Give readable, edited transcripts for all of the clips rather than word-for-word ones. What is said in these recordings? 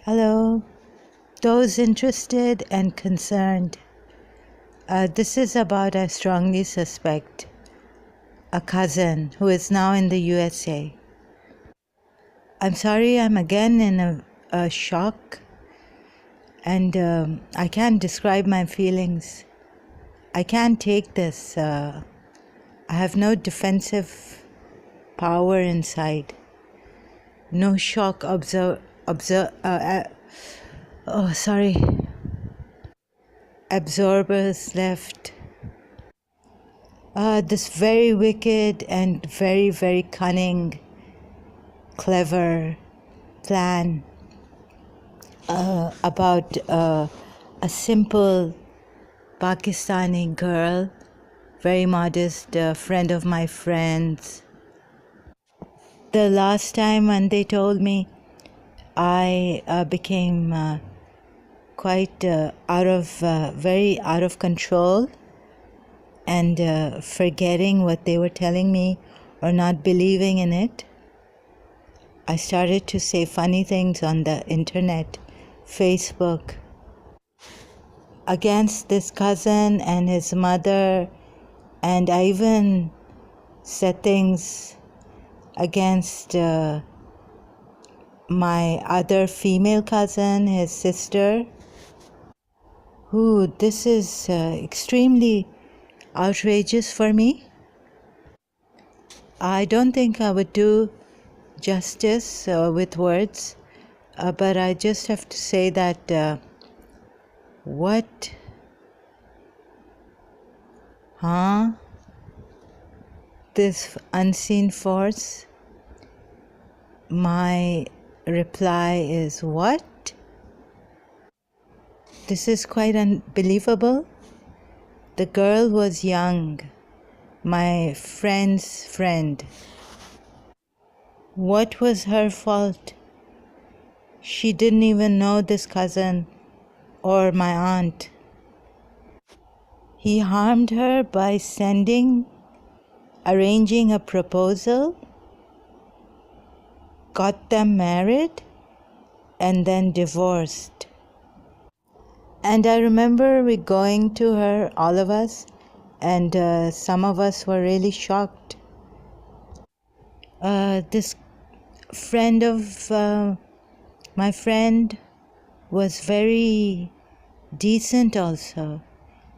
Hello, those interested and concerned. This is about, I strongly suspect, a cousin who is now in the USA. I'm sorry, I'm again in a shock, and I can't describe my feelings. I can't take this. I have no defensive power inside. No shock absorbers left. This very wicked and very, very cunning, clever plan about a simple Pakistani girl, very modest, friend of my friends. The last time when they told me, I became quite very out of control and forgetting what they were telling me or not believing in it. I started to say funny things on the internet, Facebook, against this cousin and his mother, and I even said things against my other female cousin, his sister. This is extremely outrageous for me. I don't think I would do justice with words, but I just have to say that what? Huh? This unseen force? My reply is what? This is quite unbelievable. The girl was young, my friend's friend. What was her fault? She didn't even know this cousin or my aunt. He harmed her by arranging a proposal, got them married, and then divorced. And I remember we going to her, all of us, and some of us were really shocked. This friend of my friend was very decent also,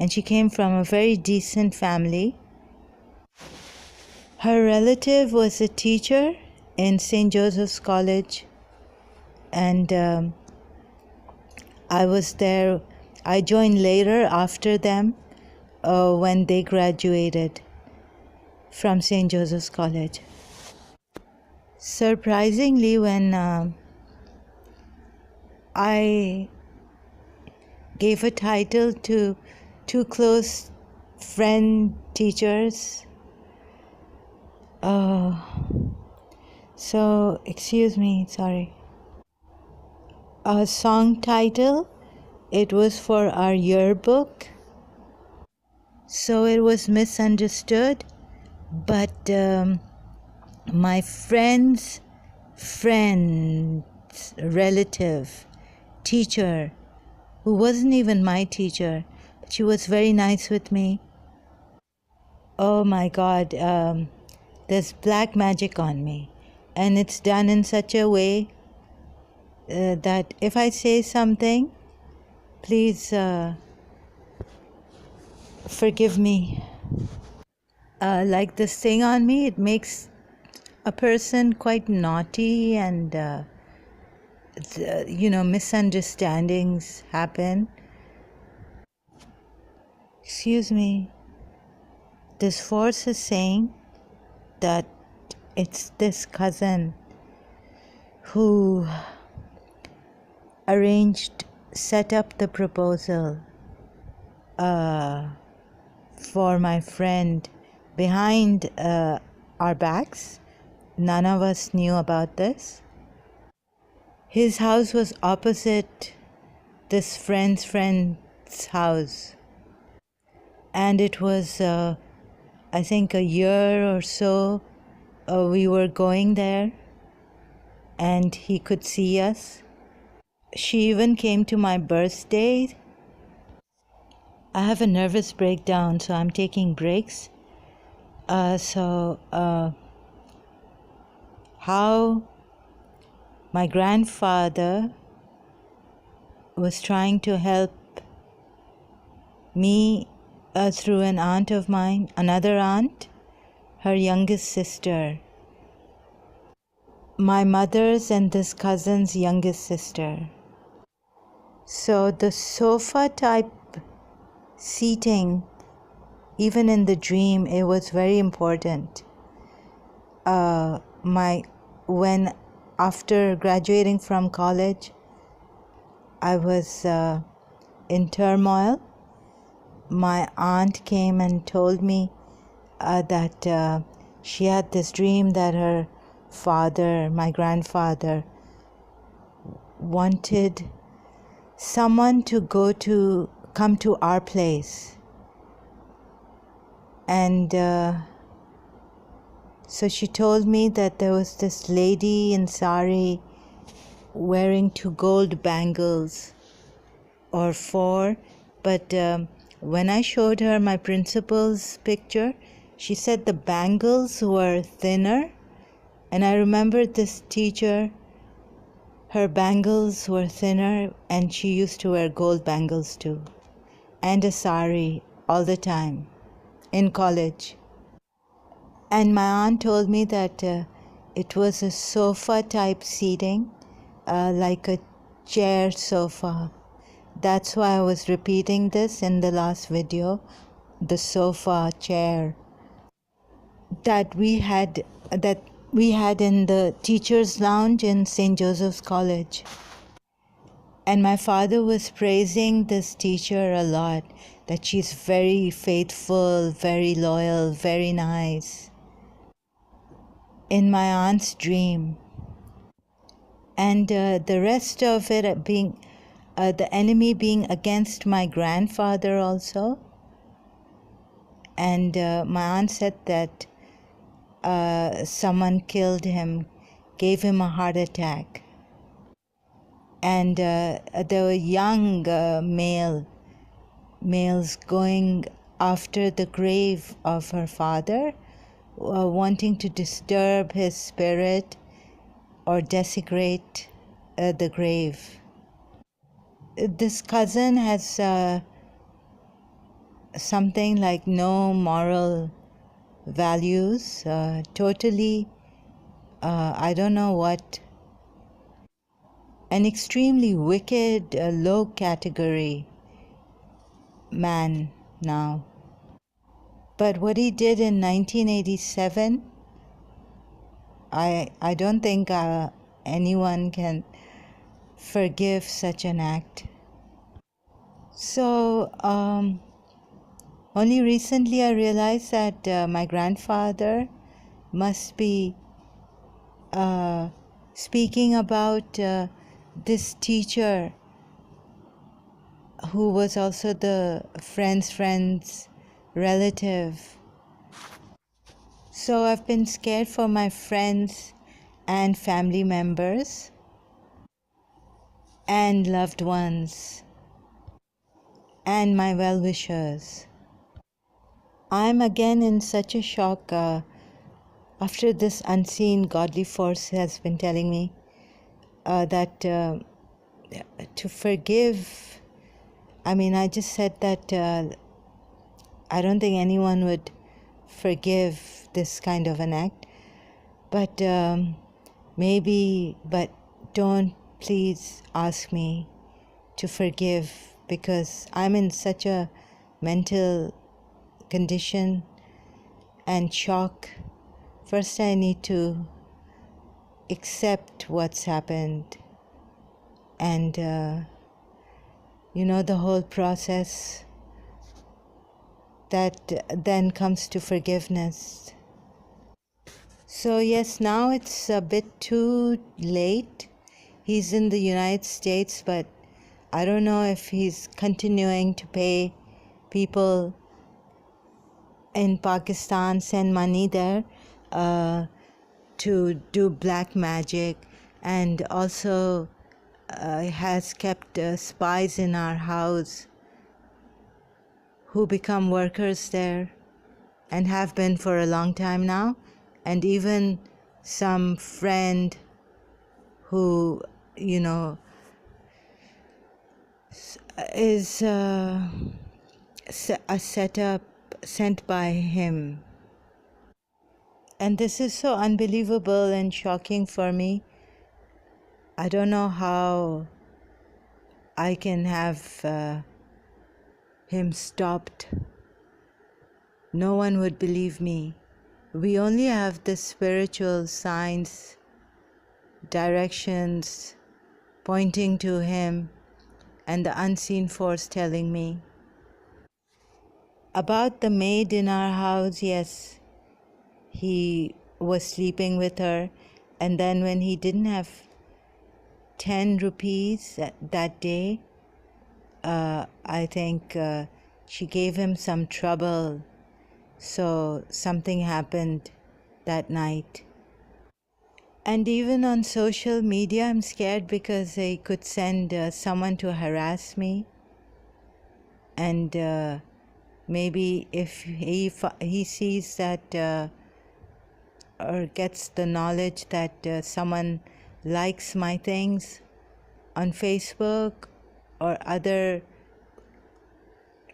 and she came from a very decent family. Her relative was a teacher in St. Joseph's College, and I was there. I joined later after them when they graduated from St. Joseph's College. Surprisingly, when I gave a title to two close friend teachers, so excuse me, sorry. A song title, it was for our yearbook, so it was misunderstood, but my friend's relative, teacher, who wasn't even my teacher, but she was very nice with me. Oh my God, there's black magic on me, and it's done in such a way that if I say something, please forgive me. Like this thing on me, it makes a person quite naughty, and misunderstandings happen. Excuse me. This force is saying that it's this cousin who set up the proposal for my friend behind our backs. None of us knew about this. His house was opposite this friend's house, and it was I think a year or so we were going there, and he could see us. She even came to my birthday. I have a nervous breakdown, so I'm taking breaks. How my grandfather was trying to help me through an aunt of mine, another aunt, her youngest sister, my mother's and this cousin's youngest sister. So the sofa type seating, even in the dream, it was very important. When after graduating from college, I was in turmoil. My aunt came and told me that she had this dream that her father, my grandfather, wanted someone to come to our place. And so she told me that there was this lady in sari wearing 2 gold bangles or 4, but when I showed her my principal's picture, she said the bangles were thinner. And I remembered this teacher, her bangles were thinner, and she used to wear gold bangles too, and a sari all the time in college. And my aunt told me that it was a sofa type seating, like a chair sofa. That's why I was repeating this in the last video, the sofa chair that we had in the teacher's lounge in St. Joseph's College. And my father was praising this teacher a lot, that she's very faithful, very loyal, very nice, in my aunt's dream. And the rest of it being the enemy being against my grandfather also. And my aunt said that someone killed him, gave him a heart attack. And there were young males going after the grave of her father, wanting to disturb his spirit or desecrate the grave. This cousin has something like no moral values, totally, I don't know what, an extremely wicked, low category man now. But what he did in 1987, I don't think anyone can forgive such an act. So only recently I realized that my grandfather must be speaking about this teacher who was also the friend's relative. So I've been scared for my friends and family members and loved ones and my well-wishers. I'm again in such a shock after this unseen godly force has been telling me that to forgive. I mean, I just said that I don't think anyone would forgive this kind of an act, but maybe, but don't please ask me to forgive, because I'm in such a mental condition and shock. First, I need to accept what's happened, and the whole process that then comes to forgiveness. So yes, now it's a bit too late. He's in the United States, but I don't know if he's continuing to pay people in Pakistan, send money there to do black magic, and also has kept spies in our house who become workers there and have been for a long time now, and even some friend who, you know, is a setup sent by him. And this is so unbelievable and shocking for me. I don't know how I can have him stopped. No one would believe me. We only have the spiritual signs, directions pointing to him, and the unseen force telling me. About the maid in our house, yes, he was sleeping with her, and then when he didn't have 10 rupees that day, I think she gave him some trouble, so something happened that night. And even on social media, I'm scared because they could send someone to harass me. And maybe if he sees that or gets the knowledge that someone likes my things on Facebook or other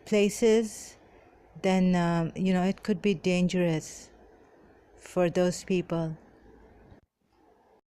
places, then it could be dangerous for those people.